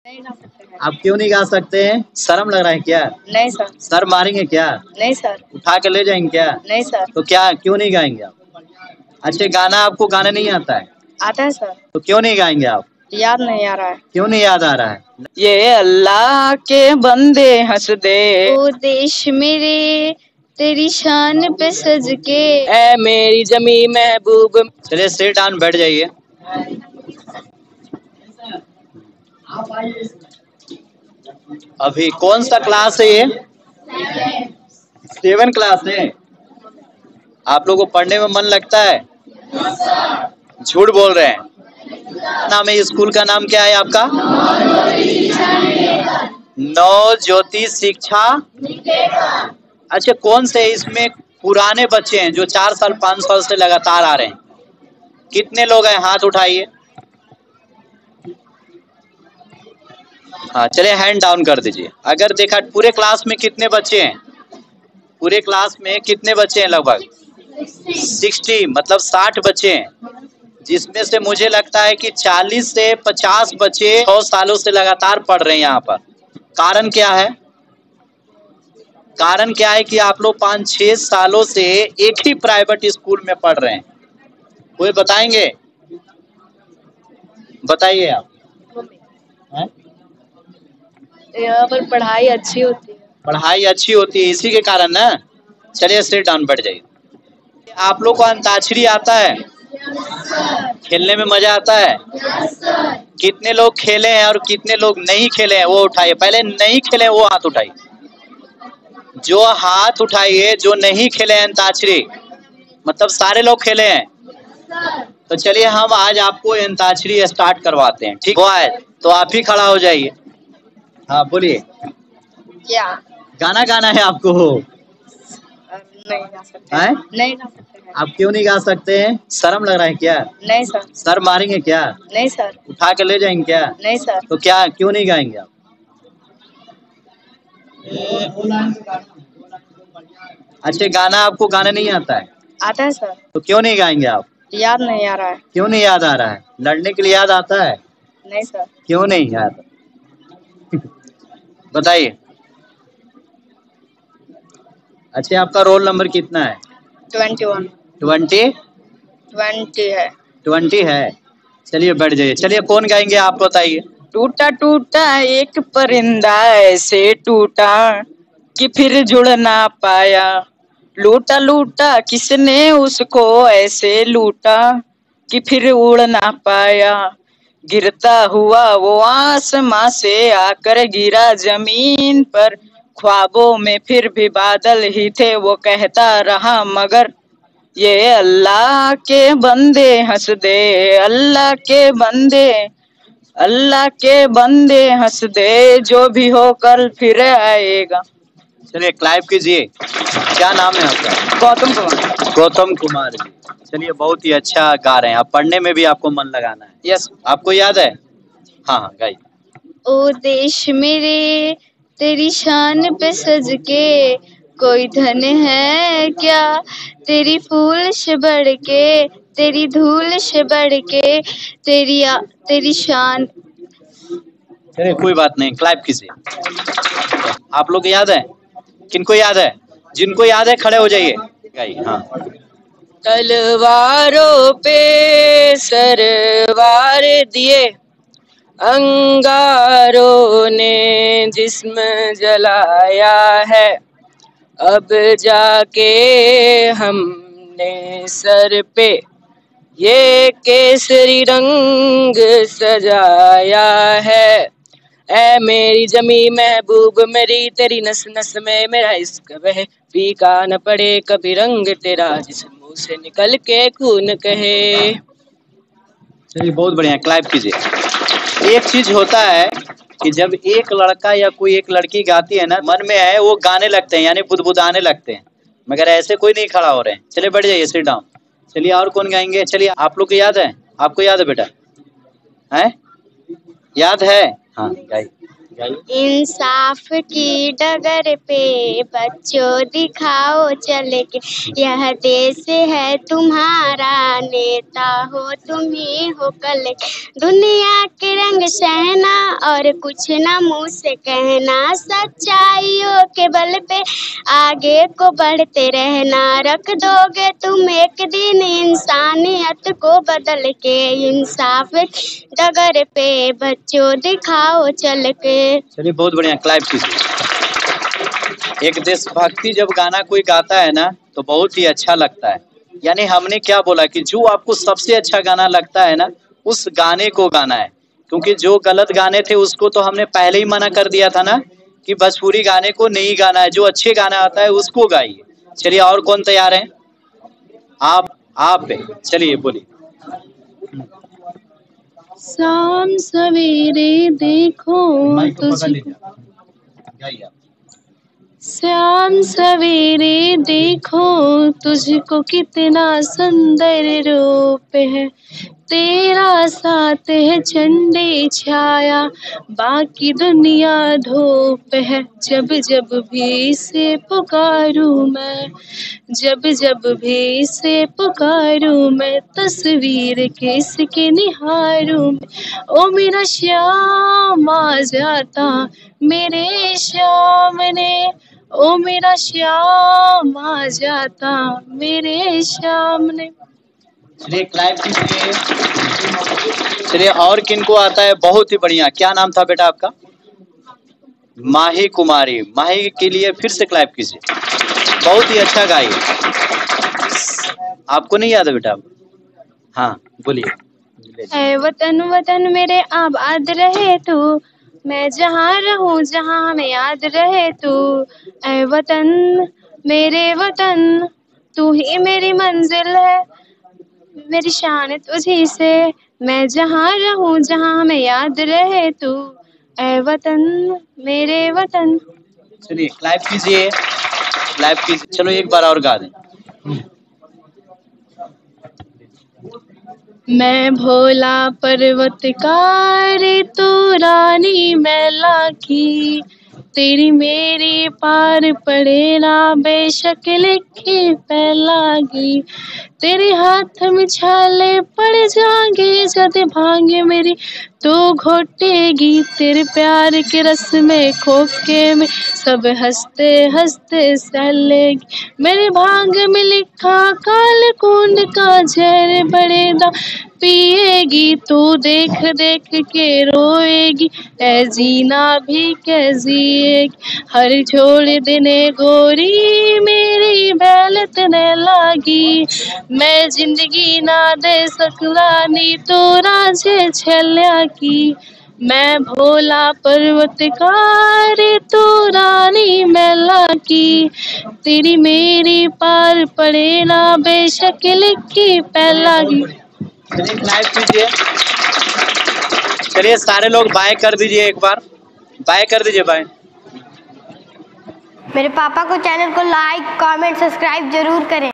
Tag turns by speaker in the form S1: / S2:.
S1: नहीं गा सकते हैं।
S2: आप क्यों नहीं गा सकते हैं? शर्म लग रहा है क्या?
S1: नहीं सर।
S2: सर मारेंगे क्या?
S1: नहीं सर।
S2: उठा के ले जाएंगे क्या?
S1: नहीं सर।
S2: तो क्या क्यों नहीं गाएंगे आप? अच्छा, गाना आपको गाने नहीं आता है?
S1: आता है सर।
S2: तो क्यों नहीं गाएंगे आप?
S1: याद नहीं आ रहा है।
S2: क्यों नहीं याद आ रहा है?
S3: ये अल्लाह के बंदे हंस दे,
S1: ओ देश मेरे तेरी शान पे सज के,
S3: ऐ मेरी जमी महबूब।
S2: चलिए सिट डाउन बैठ जाइए। अभी कौन सा क्लास है ये? 7 क्लास है। आप लोगों को पढ़ने में मन लगता है? झूठ बोल रहे हैं। नाम है स्कूल का नाम क्या है आपका? नव ज्योति शिक्षा। अच्छा, कौन से इसमें पुराने बच्चे हैं जो 4 साल 5 साल से लगातार आ रहे हैं? कितने लोग हैं? हाथ उठाइए। हाँ, चलिए हैंड डाउन कर दीजिए। अगर देखा पूरे क्लास में कितने बच्चे हैं? पूरे क्लास में कितने बच्चे हैं? लगभग 60, मतलब 60 बच्चे हैं, जिसमें से मुझे लगता है कि 40 से 50 बच्चे 100 सालों से लगातार पढ़ रहे हैं यहाँ पर। कारण क्या है? कारण क्या है कि आप लोग 5-6 सालों से एक ही प्राइवेट स्कूल में पढ़ रहे हैं? कोई बताएंगे? बताइए आप।
S1: यहाँ पर पढ़ाई अच्छी होती है।
S2: पढ़ाई अच्छी होती है, इसी के कारण ना। चलिए सिट डाउन बैठ जाइए। आप लोग को अंताक्षरी आता है? खेलने में मजा आता है? कितने लोग खेले हैं और कितने लोग नहीं खेले हैं वो उठाइए। पहले नहीं खेले हैं वो हाथ उठाइए। जो हाथ उठाइए जो नहीं खेले हैं अंताक्षरी, मतलब सारे लोग खेले हैं। तो चलिए हम आज आपको अंताक्षरी स्टार्ट करवाते हैं, ठीक है? तो आप ही खड़ा हो जाइए। हाँ बोलिए।
S1: क्या
S2: गाना गाना है आपको?
S1: नहीं गा सकते हैं। नहीं गा सकते हैं।
S2: आप क्यों नहीं गा सकते हैं? शर्म लग रहा है क्या?
S1: नहीं सर।
S2: सर मारेंगे क्या?
S1: नहीं सर।
S2: उठा के ले जाएंगे क्या?
S1: नहीं सर।
S2: तो क्या क्यों नहीं गाएंगे आप? अच्छा, गाना आपको गाने नहीं आता है?
S1: आता है सर।
S2: तो क्यों नहीं गाएंगे आप?
S1: याद नहीं आ रहा है।
S2: क्यों नहीं याद आ रहा है? लड़ने के लिए याद आता है?
S1: नहीं सर।
S2: क्यों नहीं याद? बताइए। अच्छा, आपका रोल नंबर कितना है?
S1: 21।
S2: 20?
S1: 20 है।
S2: 20 है। चलिए बैठ जाइए। चलिए कौन गाएंगे आप बताइए।
S3: टूटा टूटा एक परिंदा ऐसे टूटा कि फिर जुड़ ना पाया, लूटा लूटा किसने उसको ऐसे लूटा कि फिर उड़ ना पाया, गिरता हुआ वो आसमां से आकर गिरा जमीन पर, ख्वाबों में फिर भी बादल ही थे वो कहता रहा मगर ये अल्लाह के बंदे हंस दे, अल्लाह के बंदे, अल्लाह के बंदे हंस दे, जो भी हो कल फिर आएगा।
S2: चलिए क्लाइप कीजिए। क्या नाम है आपका?
S3: गौतम कुमार।
S2: गौतम कुमार जी। चलिए बहुत ही अच्छा गा रहे हैं आप। पढ़ने में भी आपको मन लगाना है।
S3: यस।
S2: आपको याद है? हाँ हाँ गाइए।
S1: ओ देश मेरे तेरी शान पे सज के, कोई धन है क्या तेरी फूल से बढ़ के, तेरी धूल से बढ़ के, तेरी शान।
S2: चलिए कोई बात नहीं, क्लैप कीजिए। आप लोग को याद है? किनको याद है? जिनको याद है खड़े हो जाइए। गाइए। हाँ।
S3: तलवारों पे सरवार दिए, अंगारों ने जिस्म जलाया है, अब जाके हमने सर पे ये केसरी रंग सजाया है, ऐ मेरी जमी महबूब मेरी, तेरी नस नस में मेरा इश्क बहे, फीका न पड़े कभी रंग तेरा, जिस मुंह से निकल के खून कहे।
S2: चलिए बहुत बढ़िया, क्लैप कीजिए। एक चीज होता है कि जब एक लड़का या कोई एक लड़की गाती है ना, मन में है वो गाने लगते हैं, यानी बुदबुदाने लगते हैं, मगर ऐसे कोई नहीं खड़ा हो रहे हैं। चलिए बैठ जाइए, सिट डाउन। चलिए और कौन गाएंगे? चलिए आप लोग को याद है? आपको याद है बेटा? है? याद है? हाँ गाइए
S1: इंसाफ की डगर पे बच्चों दिखाओ चल के, यह देश है तुम्हारा, नेता हो तुम ही हो कल के। दुनिया के रंग सहना और कुछ ना मुंह से कहना, सच्चाइयों के बल पे आगे को बढ़ते रहना। रख दोगे तुम एक दिन इंसानियत को बदल के, इंसाफ डगर पे बच्चों दिखाओ चल के।
S2: चलिए बहुत बढ़िया, क्लैप कीजिए। एक देशभक्ति जब गाना कोई गाता है ना तो बहुत ही अच्छा लगता है। यानी हमने क्या बोला कि जो आपको सबसे अच्छा गाना लगता है ना उस गाने को गाना है, क्योंकि जो गलत गाने थे उसको तो हमने पहले ही मना कर दिया था ना कि भोजपुरी गाने को नहीं गाना है, जो अच्छे गाना आता है उसको गाइए। चलिए और कौन तैयार है? आप चलिए बोलिए।
S1: शाम सवेरे देखो तुझको, शाम सवेरे देखो तुझको कितना सुंदर रूप है, तेरा साथ है झंडे छाया, बाकी दुनिया धूप है। जब जब भी इसे पुकारूं मैं, जब जब भी इसे पुकारूं मैं, तस्वीर किसके निहारूं मैं। ओ मेरा श्याम आ जाता मेरे सामने, ओ मेरा श्याम आ जाता मेरे सामने।
S2: चलिए क्लैप कीजिए। चलिए और किनको आता है? बहुत ही बढ़िया। क्या नाम था बेटा आपका? माही कुमारी। माही के लिए फिर से क्लैप कीजिए, बहुत ही अच्छा गाई। आपको नहीं याद है बेटा? हाँ बोलिए।
S1: ऐ वतन वतन मेरे आबाद रहे तू, मैं जहाँ रहूं जहाँ हमें याद रहे तू। ऐ वतन मेरे वतन, तू ही मेरी मंजिल है, मेरी शान तुझी से, मैं जहाँ रहूं जहाँ हमें याद रहे तू। ऐ वतन मेरे वतन।
S2: चलिए क्लैप कीजिए, क्लैप कीजिए। चलो एक बार और गा दें।
S1: मैं भोला पर्वतकार तो रानी मैला की, तेरी मेरी पार पड़े ना बेशक लिखी पहलागी। तेरे हाथ में छाले पड़ जाएंगे जद भांगे मेरी तो घोटेगी, तेरे प्यार के रस में खोके में सब हंसते हंसते सहलेगी। मेरे भांग में लिखा काल कुंड का जहर बड़ेदा पिएगी, तू देख देख के रोएगी, ऐ जीना भी क्या जिएगी। हर छोड़ देने गोरी मेरी बैलत न लागी, मैं जिंदगी ना दे सकला नी तो राजे छल्या की। मैं भोला पर्वतकार तो रानी मैला की, तेरी मेरी पार पड़े ना बेशक लिखी पहलागी।
S2: चलिए क्लैप कीजिए। चलिए सारे लोग बाय कर दीजिए, एक बार बाय कर दीजिए। बाय।
S4: मेरे पापा को चैनल को लाइक कमेंट सब्सक्राइब जरूर करें।